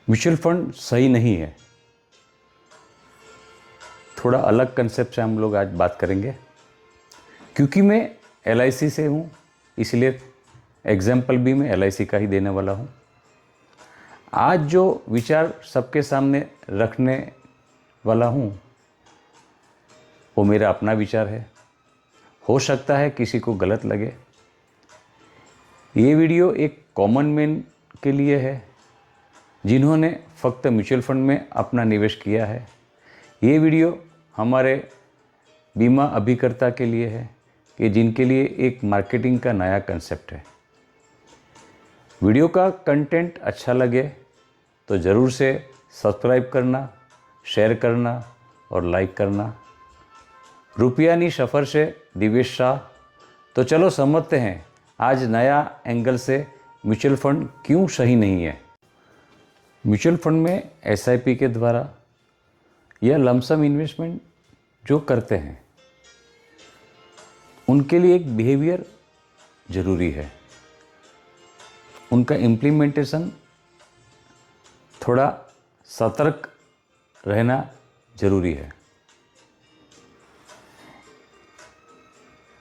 Mutual fund सही नहीं है। थोड़ा अलग कंसेप्ट से हम लोग आज बात करेंगे। क्योंकि मैं LIC से हूँ, इसलिए एग्जाम्पल भी मैं LIC का ही देने वाला हूँ। आज जो विचार सबके सामने रखने वाला हूँ वो मेरा अपना विचार है। हो सकता है किसी को गलत लगे। ये वीडियो एक कॉमन मैन के लिए है जिन्होंने फक्त म्यूचुअल फंड में अपना निवेश किया है। ये वीडियो हमारे बीमा अभिकर्ता के लिए है कि जिनके लिए एक मार्केटिंग का नया कंसेप्ट है। वीडियो का कंटेंट अच्छा लगे तो ज़रूर से सब्सक्राइब करना, शेयर करना और लाइक करना। रुपयानी सफ़र से दिवेश शाह। तो चलो समझते हैं आज नया एंगल से म्यूचुअल फंड क्यों सही नहीं है। म्यूचुअल फंड में SIP के द्वारा या लमसम इन्वेस्टमेंट जो करते हैं उनके लिए एक बिहेवियर ज़रूरी है। उनका इम्प्लीमेंटेशन थोड़ा सतर्क रहना ज़रूरी है।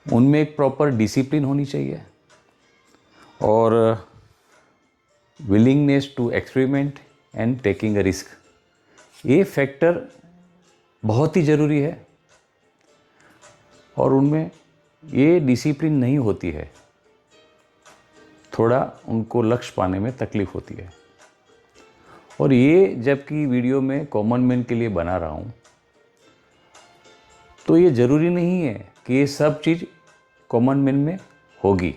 उनमें एक प्रॉपर डिसिप्लिन होनी चाहिए और willingness to experiment and taking a risk, ये फैक्टर बहुत ही ज़रूरी है। और उनमें ये डिसिप्लिन नहीं होती है, थोड़ा उनको लक्ष्य पाने में तकलीफ़ होती है। और ये जबकि वीडियो में कॉमन मैन के लिए बना रहा हूँ तो ये ज़रूरी नहीं है कि ये सब चीज़ कॉमन मैन में होगी।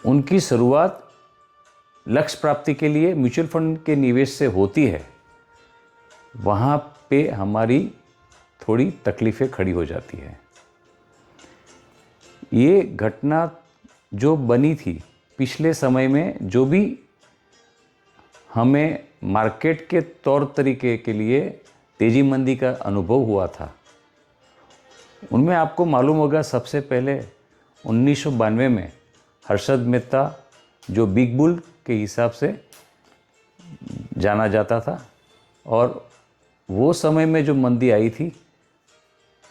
उनकी शुरुआत लक्ष्य प्राप्ति के लिए म्यूचुअल फंड के निवेश से होती है, वहाँ पे हमारी थोड़ी तकलीफ़ें खड़ी हो जाती है। ये घटना जो बनी थी पिछले समय में, जो भी हमें मार्केट के तौर तरीके के लिए तेज़ी मंदी का अनुभव हुआ था, उनमें आपको मालूम होगा सबसे पहले 1992 में हर्षद मेहता जो बिग बुल के हिसाब से जाना जाता था, और वो समय में जो मंदी आई थी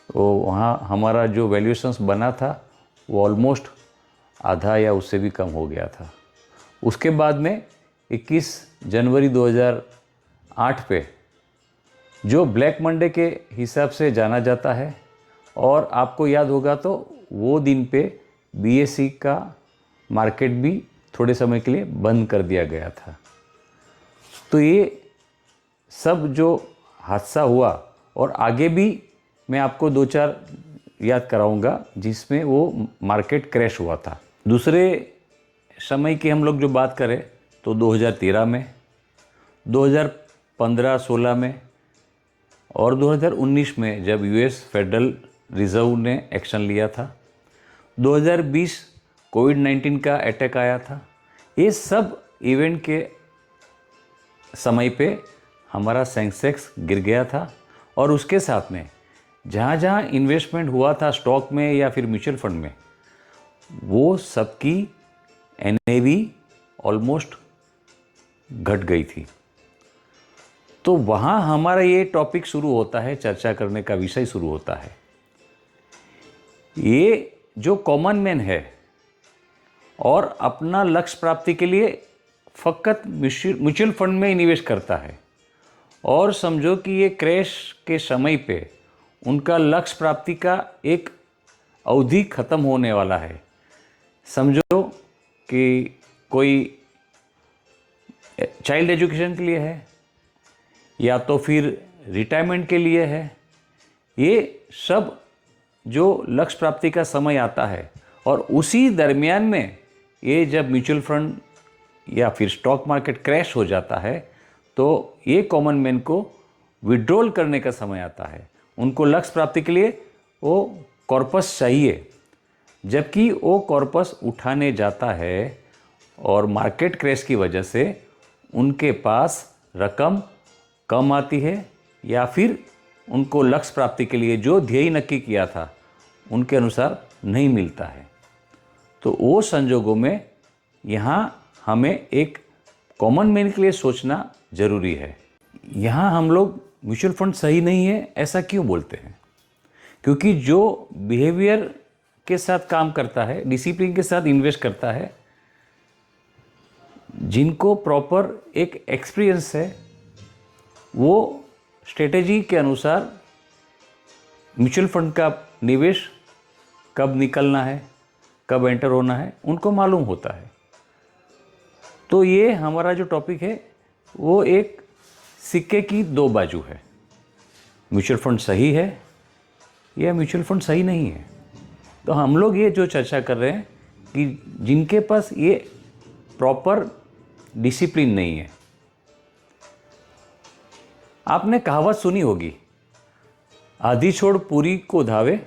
वो वहाँ हमारा जो वैल्यूएशंस बना था वो ऑलमोस्ट आधा या उससे भी कम हो गया था। उसके बाद में 21 जनवरी 2008 पे जो ब्लैक मंडे के हिसाब से जाना जाता है, और आपको याद होगा तो वो दिन पे BSE का मार्केट भी थोड़े समय के लिए बंद कर दिया गया था। तो ये सब जो हादसा हुआ, और आगे भी मैं आपको 2-4 याद कराऊंगा जिसमें वो मार्केट क्रैश हुआ था। दूसरे समय की हम लोग जो बात करें तो 2013 में, 2015-16 में और 2019 में जब US फेडरल रिजर्व ने एक्शन लिया था, 2020 कोविड-19 का अटैक आया था। ये सब इवेंट के समय पे हमारा सेंसेक्स गिर गया था, और उसके साथ में जहाँ जहाँ इन्वेस्टमेंट हुआ था स्टॉक में या फिर म्यूचुअल फंड में, वो सबकी NAV ऑलमोस्ट घट गई थी। तो वहाँ हमारा ये टॉपिक शुरू होता है, चर्चा करने का विषय शुरू होता है। ये जो कॉमन मैन है और अपना लक्ष्य प्राप्ति के लिए फकत म्यूचुअल फंड में ही निवेश करता है, और समझो कि ये क्रैश के समय पे उनका लक्ष्य प्राप्ति का एक अवधि ख़त्म होने वाला है। समझो कि कोई चाइल्ड एजुकेशन के लिए है या तो फिर रिटायरमेंट के लिए है। ये सब जो लक्ष्य प्राप्ति का समय आता है, और उसी दरमियान में ये जब म्यूचुअल फंड या फिर स्टॉक मार्केट क्रैश हो जाता है तो ये कॉमन मैन को विड्रॉल करने का समय आता है। उनको लक्ष्य प्राप्ति के लिए वो कॉर्पस चाहिए, जबकि वो कॉर्पस उठाने जाता है और मार्केट क्रैश की वजह से उनके पास रकम कम आती है, या फिर उनको लक्ष्य प्राप्ति के लिए जो ध्येय नक्की किया था उनके अनुसार नहीं मिलता है। तो वो संजोगों में यहाँ हमें एक कॉमन मैन के लिए सोचना ज़रूरी है। यहाँ हम लोग म्यूचुअल फंड सही नहीं है ऐसा क्यों बोलते हैं? क्योंकि जो बिहेवियर के साथ काम करता है, डिसिप्लिन के साथ इन्वेस्ट करता है, जिनको प्रॉपर एक एक्सपीरियंस है, वो स्ट्रेटेजी के अनुसार म्यूचुअल फंड का निवेश कब निकलना है, कब एंटर होना है, उनको मालूम होता है। तो ये हमारा जो टॉपिक है वो एक सिक्के की दो बाजू है। म्यूचुअल फंड सही है या म्यूचुअल फंड सही नहीं है। तो हम लोग ये जो चर्चा कर रहे हैं कि जिनके पास ये प्रॉपर डिसिप्लिन नहीं है। आपने कहावत सुनी होगी, आधी छोड़ पूरी को धावे,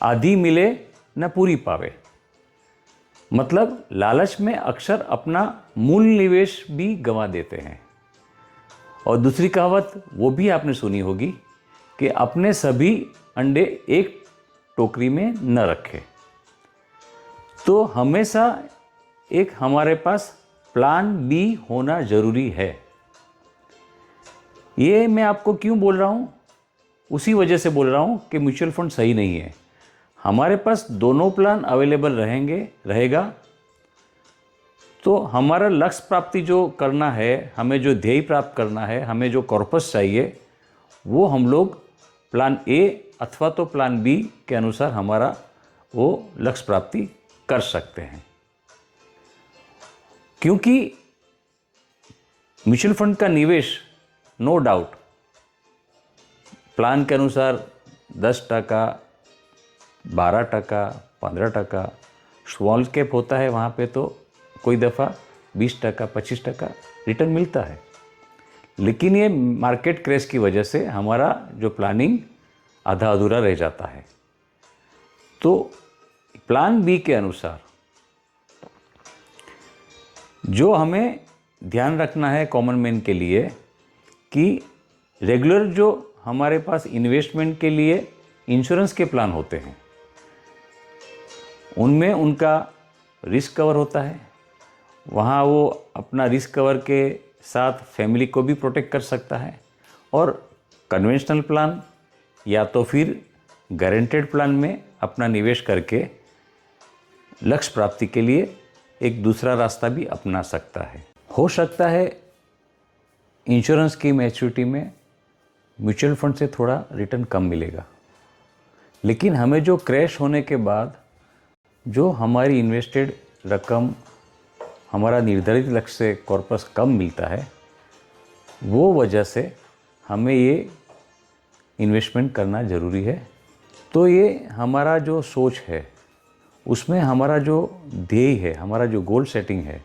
आधी मिले न पूरी पावे। मतलब लालच में अक्सर अपना मूल निवेश भी गंवा देते हैं। और दूसरी कहावत वो भी आपने सुनी होगी कि अपने सभी अंडे एक टोकरी में न रखें। तो हमेशा एक हमारे पास प्लान बी होना ज़रूरी है। ये मैं आपको क्यों बोल रहा हूँ? उसी वजह से बोल रहा हूँ कि म्यूचुअल फंड सही नहीं है। हमारे पास दोनों प्लान अवेलेबल रहेगा तो हमारा लक्ष्य प्राप्ति जो करना है, हमें जो ध्येय प्राप्त करना है, हमें जो कॉर्पस चाहिए, वो हम लोग प्लान ए अथवा तो प्लान बी के अनुसार हमारा वो लक्ष्य प्राप्ति कर सकते हैं। क्योंकि म्यूचुअल फंड का निवेश नो डाउट प्लान के अनुसार 10%, 12%, 15% स्मॉल कैप होता है, वहाँ पे तो कोई दफ़ा 20%, 25% रिटर्न मिलता है। लेकिन ये मार्केट क्रैश की वजह से हमारा जो प्लानिंग आधा अधूरा रह जाता है। तो प्लान बी के अनुसार जो हमें ध्यान रखना है कॉमन मैन के लिए कि रेगुलर जो हमारे पास इन्वेस्टमेंट के लिए इंश्योरेंस के प्लान होते हैं, उनमें उनका रिस्क कवर होता है। वहाँ वो अपना रिस्क कवर के साथ फैमिली को भी प्रोटेक्ट कर सकता है। और कन्वेंशनल प्लान या तो फिर गारंटेड प्लान में अपना निवेश करके लक्ष्य प्राप्ति के लिए एक दूसरा रास्ता भी अपना सकता है। हो सकता है इंश्योरेंस की मैच्योरिटी में म्यूचुअल फंड से थोड़ा रिटर्न कम मिलेगा, लेकिन हमें जो क्रैश होने के बाद जो हमारी इन्वेस्टेड रकम हमारा निर्धारित लक्ष्य से कॉर्पस कम मिलता है, वो वजह से हमें ये इन्वेस्टमेंट करना ज़रूरी है। तो ये हमारा जो सोच है उसमें हमारा जो ध्येय है, हमारा जो गोल सेटिंग है,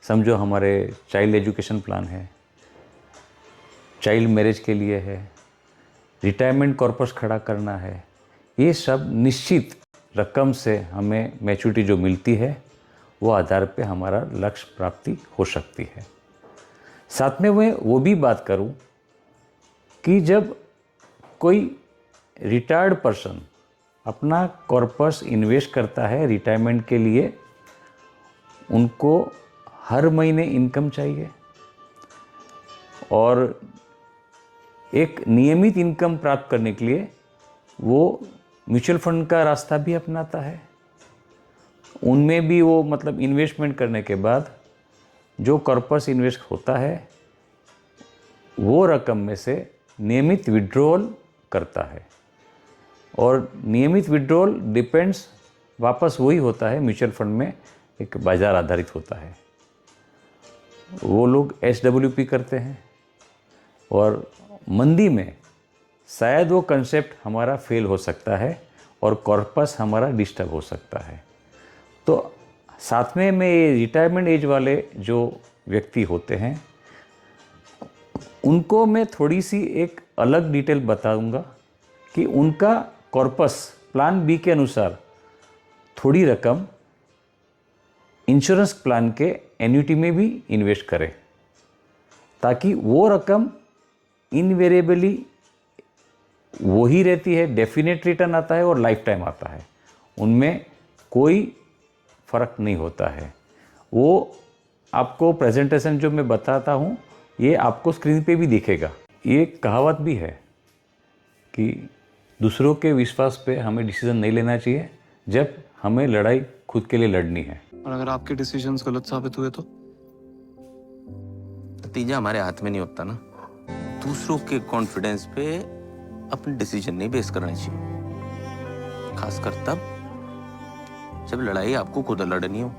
समझो हमारे चाइल्ड एजुकेशन प्लान है, चाइल्ड मैरिज के लिए है, रिटायरमेंट कॉर्पस खड़ा करना है, ये सब निश्चित रकम से हमें मैच्योरिटी जो मिलती है वो आधार पे हमारा लक्ष्य प्राप्ति हो सकती है। साथ में मैं वो भी बात करूं कि जब कोई रिटायर्ड पर्सन अपना कॉर्पस इन्वेस्ट करता है रिटायरमेंट के लिए, उनको हर महीने इनकम चाहिए और एक नियमित इनकम प्राप्त करने के लिए वो म्यूचुअल फंड का रास्ता भी अपनाता है। उनमें भी वो मतलब इन्वेस्टमेंट करने के बाद जो कॉर्पस इन्वेस्ट होता है वो रकम में से नियमित विड्रॉल करता है। और नियमित विड्रॉल डिपेंड्स वापस वही होता है, म्यूचुअल फंड में एक बाज़ार आधारित होता है। वो लोग SWP करते हैं और मंदी में शायद वो कंसेप्ट हमारा फेल हो सकता है और कॉर्पस हमारा डिस्टर्ब हो सकता है। तो साथ में मैं ये रिटायरमेंट एज वाले जो व्यक्ति होते हैं उनको मैं थोड़ी सी एक अलग डिटेल बताऊंगा कि उनका कॉर्पस प्लान बी के अनुसार थोड़ी रकम इंश्योरेंस प्लान के एन्युटी में भी इन्वेस्ट करें, ताकि वो रकम इनवेरिएबली वो ही रहती है, डेफिनेट रिटर्न आता है और लाइफ टाइम आता है, उनमें कोई फ़र्क नहीं होता है। वो आपको प्रेजेंटेशन जो मैं बताता हूँ ये आपको स्क्रीन पे भी दिखेगा। ये कहावत भी है कि दूसरों के विश्वास पे हमें डिसीजन नहीं लेना चाहिए जब हमें लड़ाई खुद के लिए लड़नी है। और अगर आपके डिसीजंस गलत साबित हुए तो? नतीजा हमारे हाथ में नहीं होता ना। दूसरों के कॉन्फिडेंस पे अपने डिसीजन नहीं बेस करना चाहिए, खासकर तब जब लड़ाई आपको खुद लड़नी हो।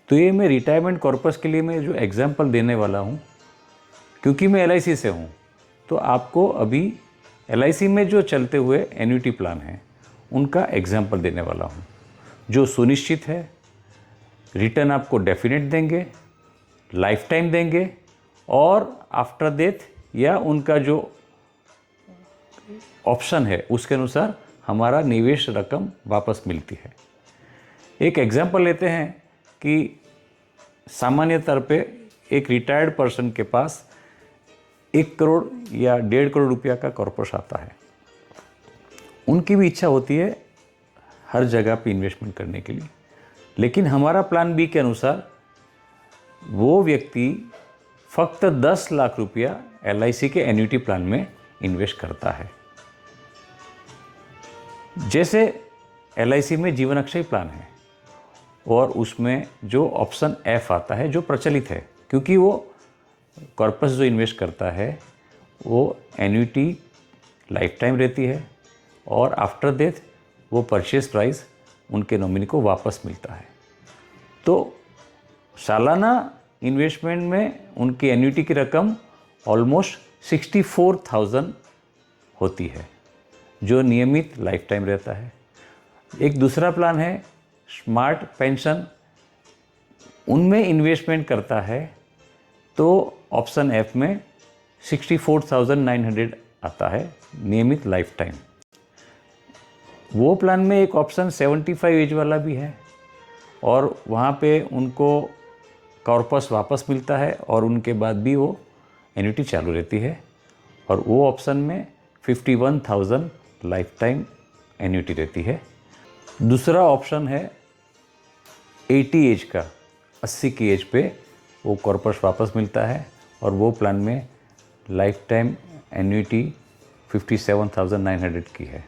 तो ये मैं रिटायरमेंट कॉर्पस के लिए मैं जो एग्जाम्पल देने वाला हूँ, क्योंकि मैं LIC से हूँ, तो आपको अभी LIC में जो चलते हुए एन्युटी प्लान हैं उनका एग्जाम्पल देने वाला हूँ, जो सुनिश्चित है, रिटर्न आपको डेफिनेट देंगे, लाइफ टाइम देंगे और आफ्टर डेथ या उनका जो ऑप्शन है उसके अनुसार हमारा निवेश रकम वापस मिलती है। एक एग्जाम्पल लेते हैं कि सामान्य तौर पे एक रिटायर्ड पर्सन के पास 1 करोड़ या 1.5 करोड़ रुपया का कॉर्पस आता है। उनकी भी इच्छा होती है हर जगह पे इन्वेस्टमेंट करने के लिए, लेकिन हमारा प्लान बी के अनुसार वो व्यक्ति फक्त 10 लाख रुपया LIC के एन्युटी प्लान में इन्वेस्ट करता है। जैसे LIC में जीवन अक्षय प्लान है और उसमें जो ऑप्शन F आता है जो प्रचलित है, क्योंकि वो कॉर्पस जो इन्वेस्ट करता है वो एन्युटी लाइफ टाइम रहती है और आफ्टर डेथ वो परचेज प्राइस उनके नॉमिनी को वापस मिलता है। तो सालाना इन्वेस्टमेंट में उनकी एन्युटी की रकम ऑलमोस्ट 64,000 होती है, जो नियमित लाइफ टाइम रहता है। एक दूसरा प्लान है स्मार्ट पेंशन, उनमें इन्वेस्टमेंट करता है तो ऑप्शन F में 64,900 आता है नियमित लाइफ टाइम। वो प्लान में एक ऑप्शन 75 एज वाला भी है और वहाँ पे उनको कॉर्पस वापस मिलता है और उनके बाद भी वो एन्युटी चालू रहती है और वो ऑप्शन में 51,000 लाइफ टाइम एन्युटी रहती है। दूसरा ऑप्शन है 80 एज का, 80 की एज पे वो कॉर्पस वापस मिलता है और वो प्लान में लाइफ टाइम एन्युटी 57,900 की है।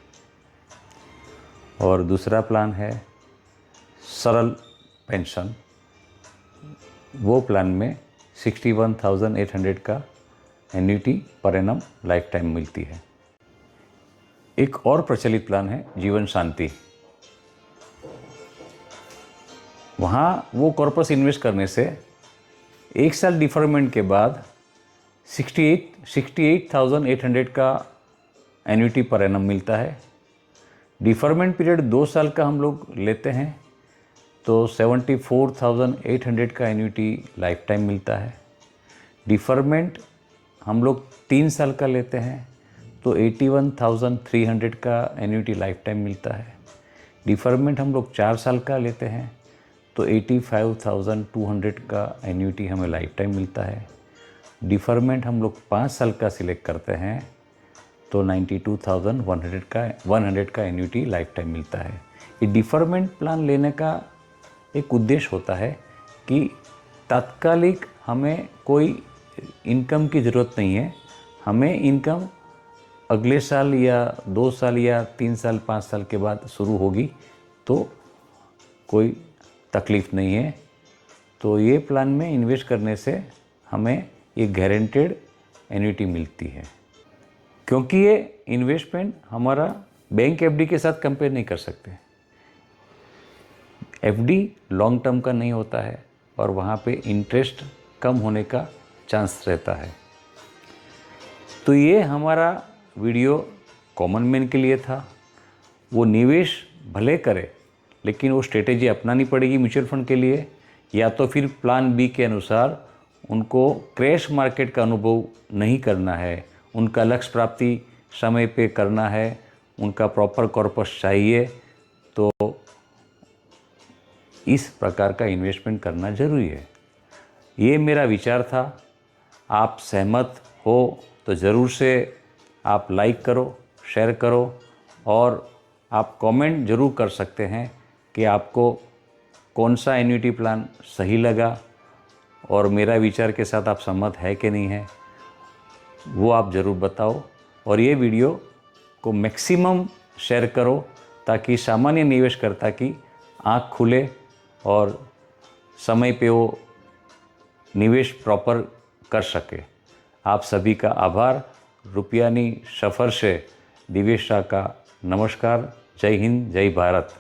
और दूसरा प्लान है सरल पेंशन, वो प्लान में 61,800 का annuity per annum life time मिलती है। एक और प्रचलित प्लान है जीवन शांति, वहाँ वो कॉर्पस इन्वेस्ट करने से 1 साल डिफरमेंट के बाद 68,800 का एन्युटी पर एनम मिलता है। डिफरमेंट पीरियड 2 साल का हम लोग लेते हैं तो 74,800 का एन्युटी लाइफ टाइम मिलता है। डिफरमेंट हम लोग 3 साल का लेते हैं तो 81,300 का एन्युटी लाइफ टाइम मिलता है। डिफरमेंट हम लोग 4 साल का लेते हैं तो 85,200 का एन्युटी हमें लाइफ टाइम मिलता है। डिफरमेंट हम लोग 5 साल का सिलेक्ट करते हैं तो 92,100 का एन्युटी लाइफ टाइम मिलता है। ये डिफरमेंट प्लान लेने का एक उद्देश्य होता है कि तात्कालिक हमें कोई इनकम की ज़रूरत नहीं है, हमें इनकम अगले साल या 2 साल या 3 साल 5 साल के बाद शुरू होगी तो कोई तकलीफ़ नहीं है। तो ये प्लान में इन्वेस्ट करने से हमें ये गारंटेड एन्युटी मिलती है, क्योंकि ये इन्वेस्टमेंट हमारा बैंक FD के साथ कंपेयर नहीं कर सकते। FD लॉन्ग टर्म का नहीं होता है और वहाँ पे इंटरेस्ट कम होने का चांस रहता है। तो ये हमारा वीडियो कॉमन मैन के लिए था। वो निवेश भले करे लेकिन वो स्ट्रेटेजी अपनानी पड़ेगी म्यूचुअल फंड के लिए, या तो फिर प्लान बी के अनुसार उनको क्रैश मार्केट का अनुभव नहीं करना है, उनका लक्ष्य प्राप्ति समय पे करना है, उनका प्रॉपर कॉर्पस चाहिए, तो इस प्रकार का इन्वेस्टमेंट करना ज़रूरी है। ये मेरा विचार था। आप सहमत हो तो ज़रूर से आप लाइक करो, शेयर करो और आप कमेंट ज़रूर कर सकते हैं कि आपको कौन सा एन्युटी प्लान सही लगा और मेरा विचार के साथ आप सहमत है कि नहीं है, वो आप ज़रूर बताओ। और ये वीडियो को मैक्सिमम शेयर करो ताकि सामान्य निवेशकर्ता की आँख खुले और समय पे वो निवेश प्रॉपर कर सके। आप सभी का आभार। रुपयानी सफ़र से दिवेश शाह का नमस्कार। जय हिंद, जय भारत।